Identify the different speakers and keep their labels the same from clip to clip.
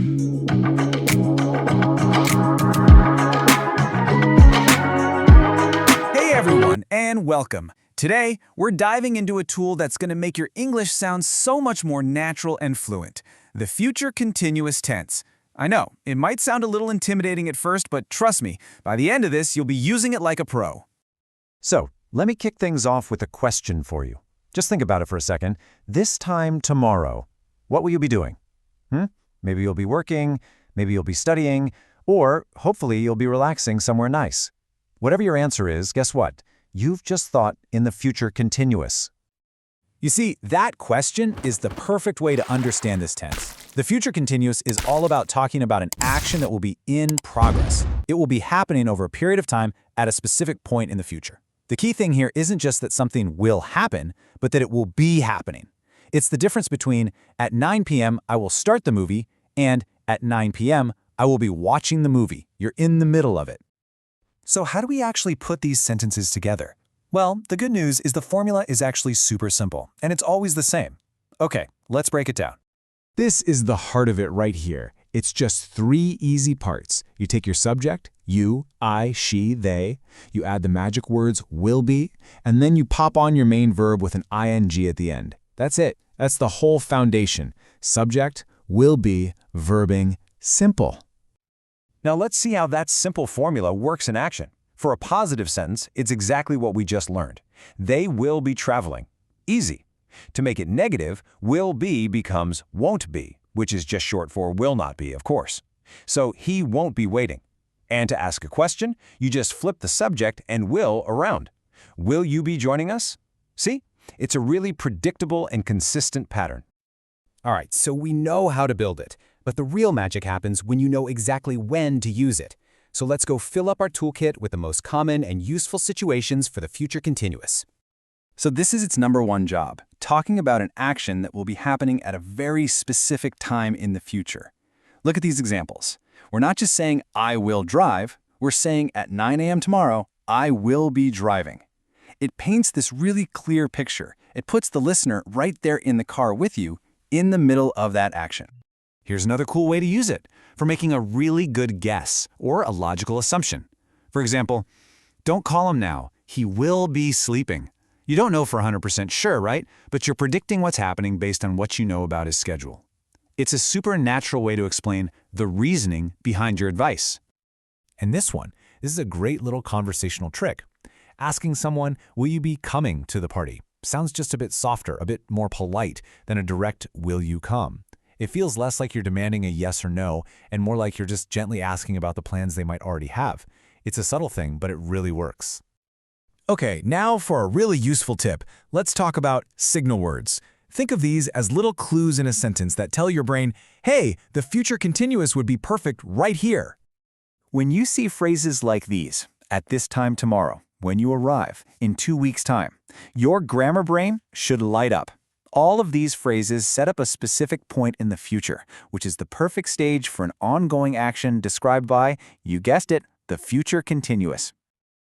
Speaker 1: Hey everyone, and welcome. Today, we're diving into a tool that's going to make your English sound so much more natural and fluent, the future continuous tense. I know, it might sound a little intimidating at first, but trust me, by the end of this, you'll be using it like a pro.
Speaker 2: So, let me kick things off with a question for you. Just think about it for a second. This time tomorrow, what will you be doing? Maybe you'll be working, maybe you'll be studying, or hopefully you'll be relaxing somewhere nice. Whatever your answer is, guess what? You've just thought in the future continuous.
Speaker 1: You see, that question is the perfect way to understand this tense. The future continuous is all about talking about an action that will be in progress. It will be happening over a period of time at a specific point in the future. The key thing here isn't just that something will happen, but that it will be happening. It's the difference between at 9 p.m. I will start the movie and at 9 p.m. I will be watching the movie. You're in the middle of it.
Speaker 3: So how do we actually put these sentences together? Well, the good news is the formula is actually super simple, and it's always the same. Okay, let's break it down.
Speaker 4: This is the heart of it right here. It's just 3 easy parts. You take your subject, you, I, she, they. You add the magic words will be, and then you pop on your main verb with an ing at the end. That's it. That's the whole foundation. Subject, will be, verbing, simple.
Speaker 3: Now let's see how that simple formula works in action. For a positive sentence, it's exactly what we just learned. They will be traveling. Easy. To make it negative, will be becomes won't be, which is just short for will not be, of course. So he won't be waiting. And to ask a question, you just flip the subject and will around. Will you be joining us? See? It's a really predictable and consistent pattern.
Speaker 5: All right, so we know how to build it, but the real magic happens when you know exactly when to use it. So let's go fill up our toolkit with the most common and useful situations for the future continuous.
Speaker 1: So this is its number one job, talking about an action that will be happening at a very specific time in the future. Look at these examples. We're not just saying, I will drive. We're saying at 9 a.m. tomorrow, I will be driving. It paints this really clear picture. It puts the listener right there in the car with you, in the middle of that action. Here's another cool way to use it, for making a really good guess or a logical assumption. For example, don't call him now. He will be sleeping. You don't know for 100% sure, right? But you're predicting what's happening based on what you know about his schedule. It's a super natural way to explain the reasoning behind your advice.
Speaker 6: And this is a great little conversational trick. Asking someone, will you be coming to the party? Sounds just a bit softer, a bit more polite than a direct, will you come? It feels less like you're demanding a yes or no, and more like you're just gently asking about the plans they might already have. It's a subtle thing, but it really works.
Speaker 4: Okay, now for a really useful tip. Let's talk about signal words. Think of these as little clues in a sentence that tell your brain, hey, the future continuous would be perfect right here.
Speaker 3: When you see phrases like these, at this time tomorrow, when you arrive, in 2 weeks' time, your grammar brain should light up. All of these phrases set up a specific point in the future, which is the perfect stage for an ongoing action described by, you guessed it, the future continuous.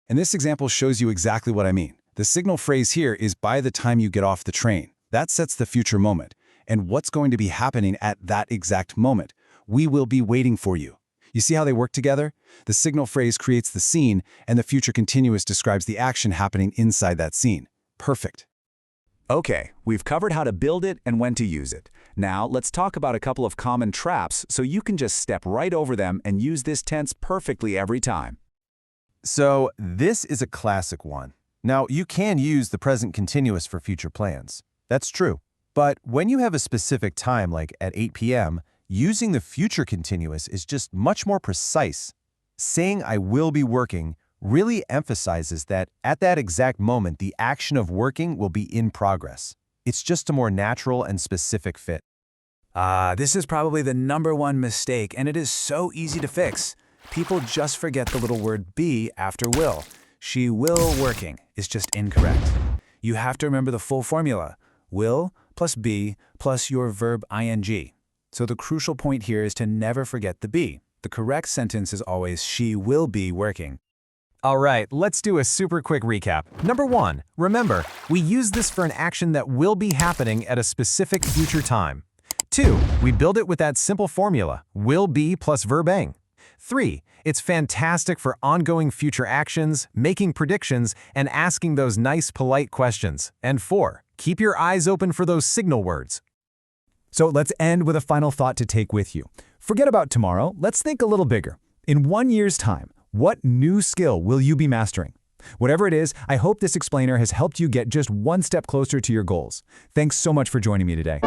Speaker 1: And this example shows you exactly what I mean. The signal phrase here is by the time you get off the train. That sets the future moment. And what's going to be happening at that exact moment? We will be waiting for you. You see how they work together? The signal phrase creates the scene, and the future continuous describes the action happening inside that scene. Perfect.
Speaker 2: Okay, we've covered how to build it and when to use it. Now, let's talk about a couple of common traps so you can just step right over them and use this tense perfectly every time.
Speaker 7: So, this is a classic one. Now, you can use the present continuous for future plans. That's true. But when you have a specific time, like at 8 p.m., using the future continuous is just much more precise. Saying I will be working really emphasizes that at that exact moment, the action of working will be in progress. It's just a more natural and specific fit.
Speaker 1: This is probably the number one mistake, and it is so easy to fix. People just forget the little word be after will. She will working is just incorrect. You have to remember the full formula. Will plus be plus your verb ing. So the crucial point here is to never forget the be. The correct sentence is always she will be working.
Speaker 4: All right, let's do a super quick recap. Number 1, remember, we use this for an action that will be happening at a specific future time.
Speaker 3: 2. We build it with that simple formula, will be plus verb ing. 3. It's fantastic for ongoing future actions, making predictions, and asking those nice, polite questions. And 4. Keep your eyes open for those signal words.
Speaker 6: So let's end with a final thought to take with you. Forget about tomorrow. Let's think a little bigger. In 1 year's time, what new skill will you be mastering? Whatever it is, I hope this explainer has helped you get just one step closer to your goals. Thanks so much for joining me today.